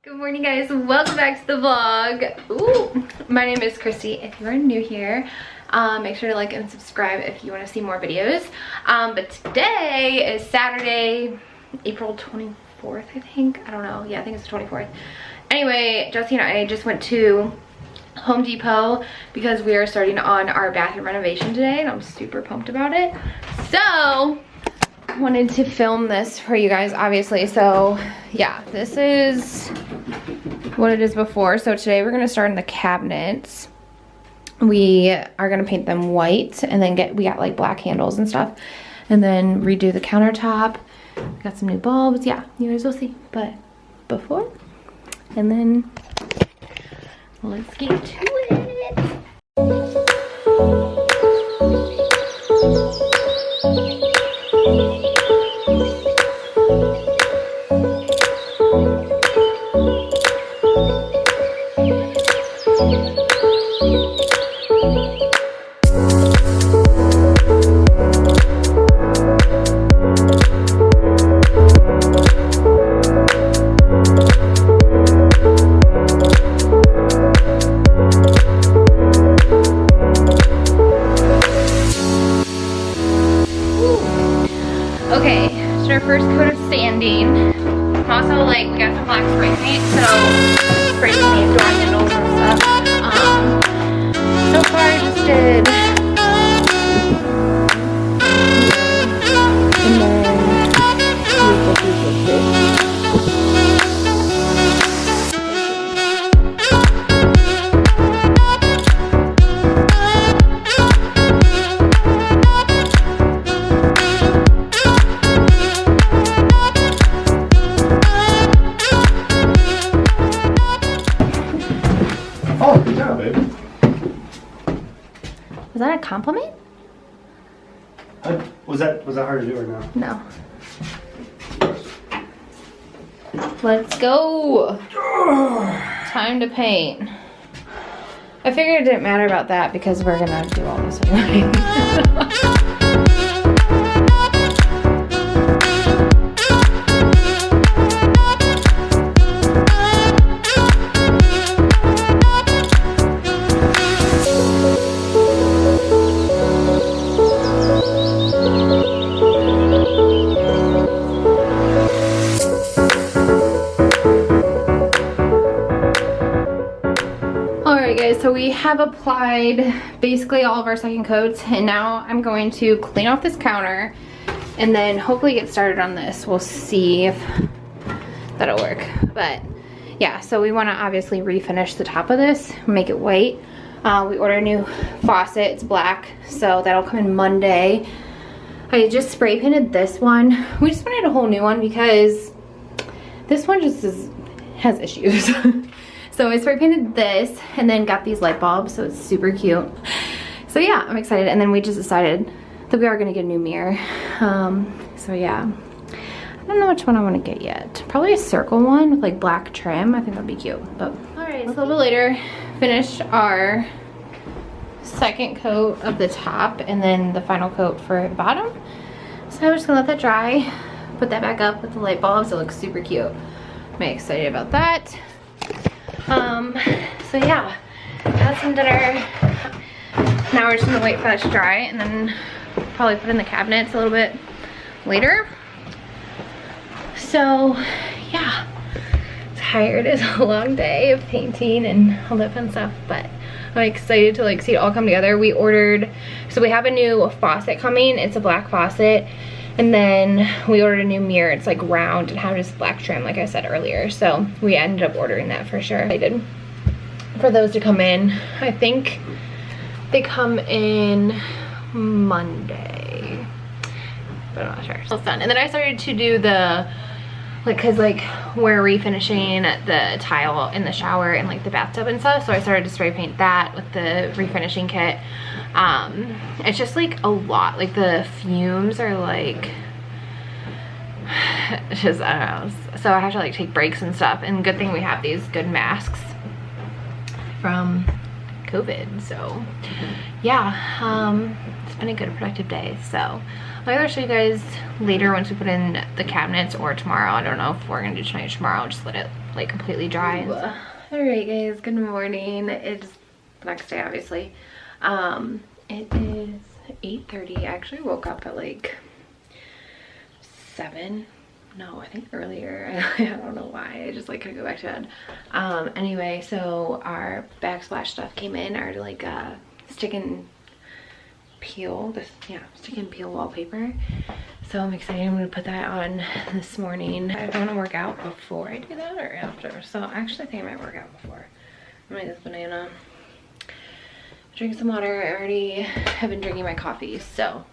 Good morning, guys. Welcome back to the vlog. Ooh, my name is Christy. If you're new here, make sure to like and subscribe if you want to see more videos. But today is Saturday, April 24th, I think. I don't know. Yeah, I think it's the 24th. Anyway, Jesse and I just went to Home Depot because we are starting on our bathroom renovation today, and I'm super pumped about it. So wanted to film this for you guys, obviously. So yeah, this is what it is before. So today we're gonna start in the cabinets. We are gonna paint them white, and then we got like black handles and stuff, and then redo the countertop. Got some new bulbs. Yeah, you guys will see. But before, and then let's get to it. Okay, so our first coat of sanding. Also, like, we got some black spray paint, so spray paint door handles and stuff. So far I just did, and then oh, good job, babe. Was that a compliment? Was that hard to do or no? No. Let's go. Time to paint. I figured it didn't matter about that because we're gonna do all this anyway. Guys, so we have applied basically all of our second coats, and now I'm going to clean off this counter and then hopefully get started on this. We'll see if that'll work. But yeah, so we want to obviously refinish the top of this, make it white. We ordered a new faucet. It's black, so that'll come in Monday. I just spray painted this one. We just wanted a whole new one because this one just has issues. So I spray painted this and then got these light bulbs, so it's super cute. So yeah, I'm excited. And then we just decided that we are gonna get a new mirror. So yeah, I don't know which one I wanna get yet. Probably a circle one with like black trim. I think that'd be cute. But all right, a little bit later, finished our second coat of the top and then the final coat for the bottom. So I'm just gonna let that dry, put that back up with the light bulbs. It looks super cute. I'm excited about that. So yeah, had some dinner. Now we're just gonna wait for that to dry and then probably put in the cabinets a little bit later. So yeah, tired. It's a long day of painting and all that fun stuff, but I'm excited to like see it all come together. We ordered, so we have a new faucet coming. It's a black faucet. And then we ordered a new mirror. It's like round and have this black trim, like I said earlier. So we ended up ordering that for sure. I did for those to come in. I think they come in Monday, but I'm not sure. So it's done. And then I started to do the, like, cause like we're refinishing the tile in the shower and like the bathtub and stuff. So I started to spray paint that with the refinishing kit. It's just like a lot, like the fumes are like, it's just, I don't know, so I have to like take breaks and stuff, and good thing we have these good masks from COVID. So yeah, it's been a good productive day. So I'll either show you guys later once we put in the cabinets or tomorrow. I don't know if we're gonna do tonight or tomorrow. I'll just let like completely dry. And all right guys, good morning. It's the next day obviously. It is 8:30. I actually woke up at like 7. No, I think earlier. I don't know why. I just like couldn't go back to bed. Anyway, so our backsplash stuff came in, our like stick and peel, stick and peel wallpaper. So I'm excited. I'm gonna put that on this morning. I want to work out before I do that or after. So actually I think I might work out before. I'm gonna eat this banana, drink some water. I already have been drinking my coffee, so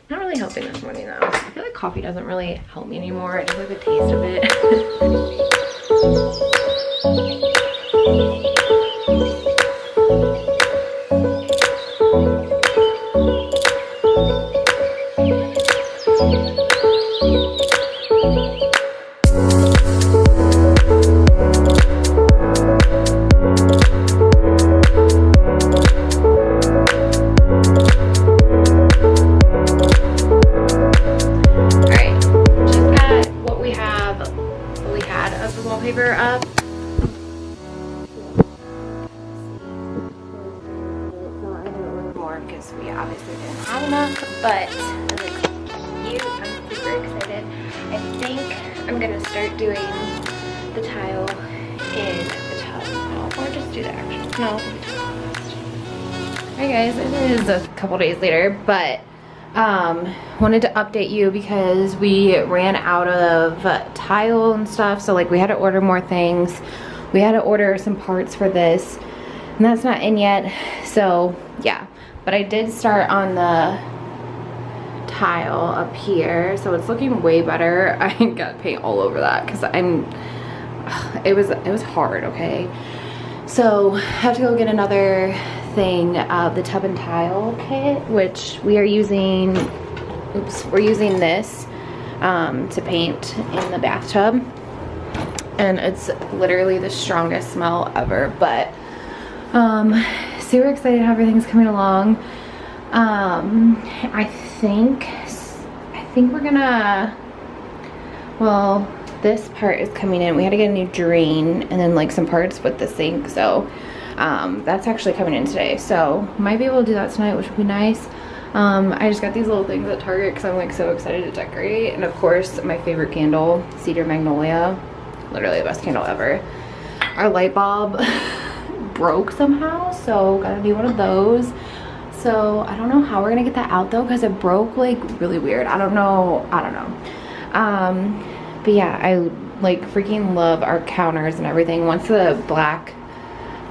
not really helping this morning though. I feel like coffee doesn't really help me anymore. I just like the taste of it. Up. More because we obviously didn't have enough, but it looks cute. I'm super excited. I think I'm gonna start doing the tile in the tub or just do the actual. No. Hi guys, it is a couple days later, but wanted to update you because we ran out of tile and stuff, so like we had to order more things. We had to order some parts for this and that's not in yet, so yeah, but I did start on the tile up here, so it's looking way better. I got paint all over that because it was hard. Okay, so I have to go get another thing of the tub and tile kit, which we are using. We're using this to paint in the bathtub, and it's literally the strongest smell ever, but super excited how everything's coming along. I think we're gonna, well, this part is coming in. We had to get a new drain and then like some parts with the sink, so that's actually coming in today, so might be able to do that tonight, which would be nice. I just got these little things at Target because I'm like so excited to decorate, and of course my favorite candle, Cedar Magnolia, literally the best candle ever. Our light bulb broke somehow, so got a new one of those. So I don't know how we're gonna get that out though, because it broke like really weird. I don't know. But yeah, I like freaking love our counters and everything. Once the black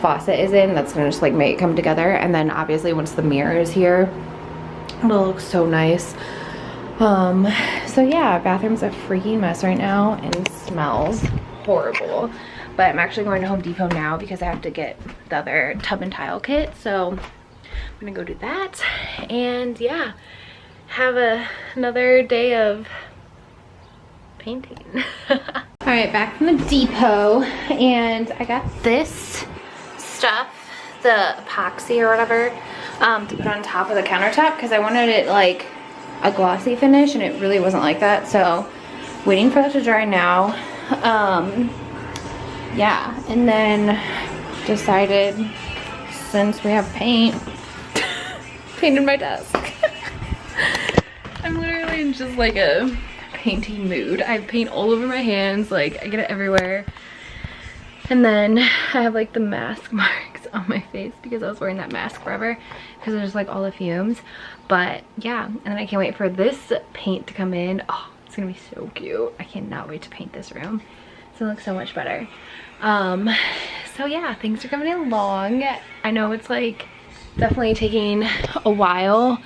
faucet is in, that's gonna just like make it come together, and then obviously once the mirror is here, it'll look so nice. So yeah, bathroom's a freaking mess right now and smells horrible, but I'm actually going to Home Depot now because I have to get the other tub and tile kit, so I'm gonna go do that and yeah, have another day of painting. All right, back from the depot, and I got this stuff, the epoxy or whatever, to put on top of the countertop because I wanted it like a glossy finish, and it really wasn't like that, so waiting for that to dry now. Yeah, and then decided, since we have paint, painted my desk. I'm literally in just like a painting mood. I have paint all over my hands, like I get it everywhere. And then I have like the mask marks on my face because I was wearing that mask forever because there's like all the fumes. But yeah, and then I can't wait for this paint to come in. Oh, it's gonna be so cute. I cannot wait to paint this room. It's gonna look so much better. So yeah, things are coming along. I know it's like definitely taking a while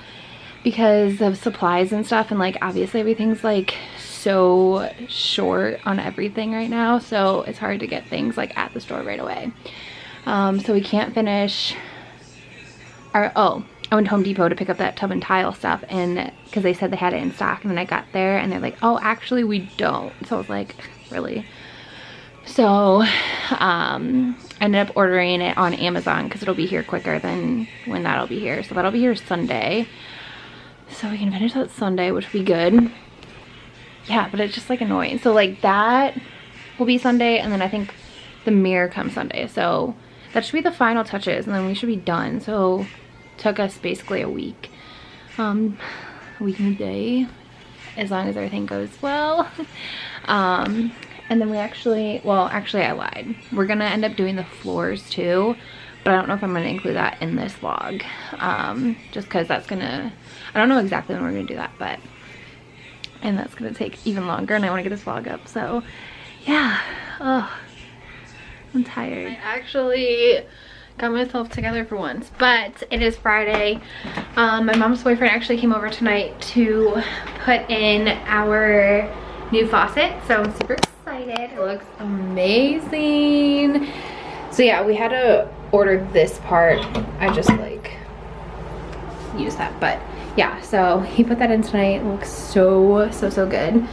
because of supplies and stuff, and like obviously everything's like so short on everything right now, so it's hard to get things like at the store right away. So we can't finish our, I went to Home Depot to pick up that tub and tile stuff, and because they said they had it in stock, and then I got there and they're like, oh, actually we don't. So I was like, really? So I ended up ordering it on Amazon because it'll be here quicker than when that'll be here. So that'll be here Sunday, so we can finish that Sunday, which will be good. Yeah, but it's just like annoying. So like that will be Sunday, and then I think the mirror comes Sunday. So that should be the final touches, and then we should be done. So it took us basically a week. A week and a day, as long as everything goes well. And then we actually, well, actually I lied. We're gonna end up doing the floors too, but I don't know if I'm gonna include that in this vlog. Just cause that's gonna, I don't know exactly when we're gonna do that, but, and that's gonna take even longer, and I wanna get this vlog up, so yeah. Oh, I'm tired. I actually got myself together for once, but it is Friday. My mom's boyfriend actually came over tonight to put in our new faucet, so I'm super excited. It looks amazing. So yeah, we had to order this part. I just like use that, but yeah, so he put that in tonight. It looks so good.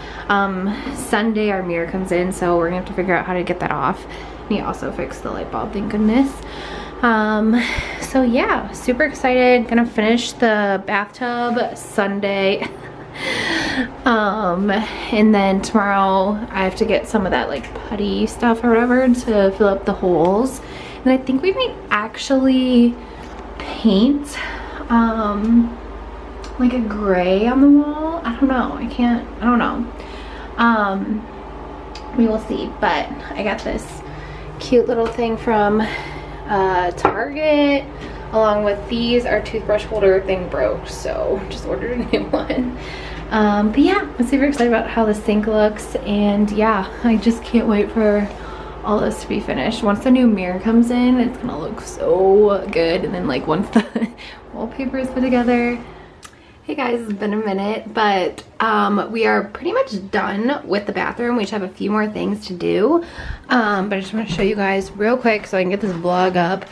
Sunday our mirror comes in, so we're gonna have to figure out how to get that off. And he also fixed the light bulb, thank goodness. So yeah, super excited. Gonna finish the bathtub Sunday. And then tomorrow I have to get some of that like putty stuff or whatever to fill up the holes. And I think we might actually paint like a gray on the wall. I don't know, I don't know. We will see, but I got this cute little thing from Target, along with these. Our toothbrush holder thing broke, so just ordered a new one. But yeah, I'm super excited about how the sink looks, and yeah, I just can't wait for all this to be finished. Once the new mirror comes in, it's gonna look so good, and then like once the wallpaper is put together. Hey guys, it's been a minute, but we are pretty much done with the bathroom. We just have a few more things to do, but I just want to show you guys real quick so I can get this vlog up.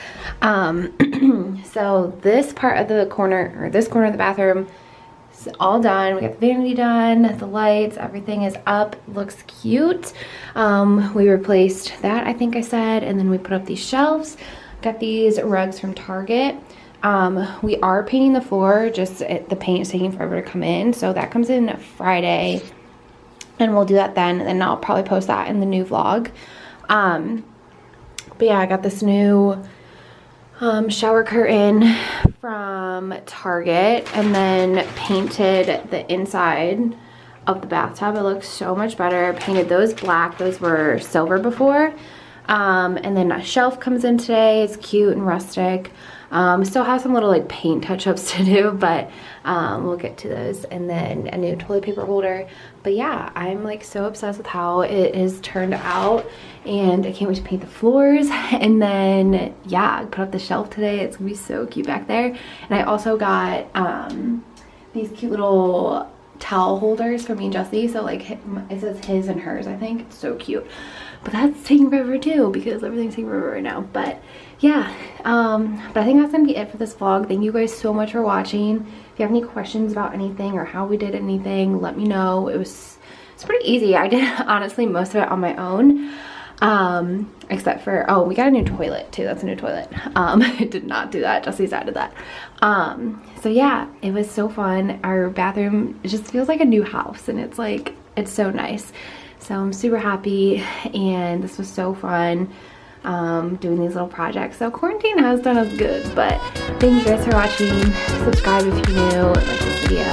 So this part of the corner, or this corner of the bathroom, is all done. We got the vanity done, the lights, everything is up, looks cute. We replaced that, I think I said, and then we put up these shelves. Got these rugs from Target. We are painting the floor, just the paint is taking forever to come in, so that comes in Friday, and we'll do that then, and then I'll probably post that in the new vlog. But yeah, I got this new shower curtain from Target, and then painted the inside of the bathtub. It looks so much better. Painted those black, those were silver before. And then a shelf comes in today. It's cute and rustic. Still have some little like paint touch-ups to do, but we'll get to those. And then a new toilet paper holder. But yeah, I'm like so obsessed with how it is turned out, and I can't wait to paint the floors. And then yeah, I put up the shelf today. It's gonna be so cute back there. And I also got these cute little towel holders for me and Jessie. So like it says his and hers, I think. It's so cute. But that's taking forever too, because everything's taking forever right now. But yeah, but I think that's gonna be it for this vlog. Thank you guys so much for watching. If you have any questions about anything or how we did anything, let me know. It's pretty easy. I did honestly most of it on my own, except for, oh, we got a new toilet too. That's a new toilet. I did not do that. Jesse's added that. So yeah, it was so fun. Our bathroom just feels like a new house, and it's like, it's so nice. So I'm super happy, and this was so fun doing these little projects. So quarantine has done us good, but thank you guys for watching. Subscribe if you're new, like this video,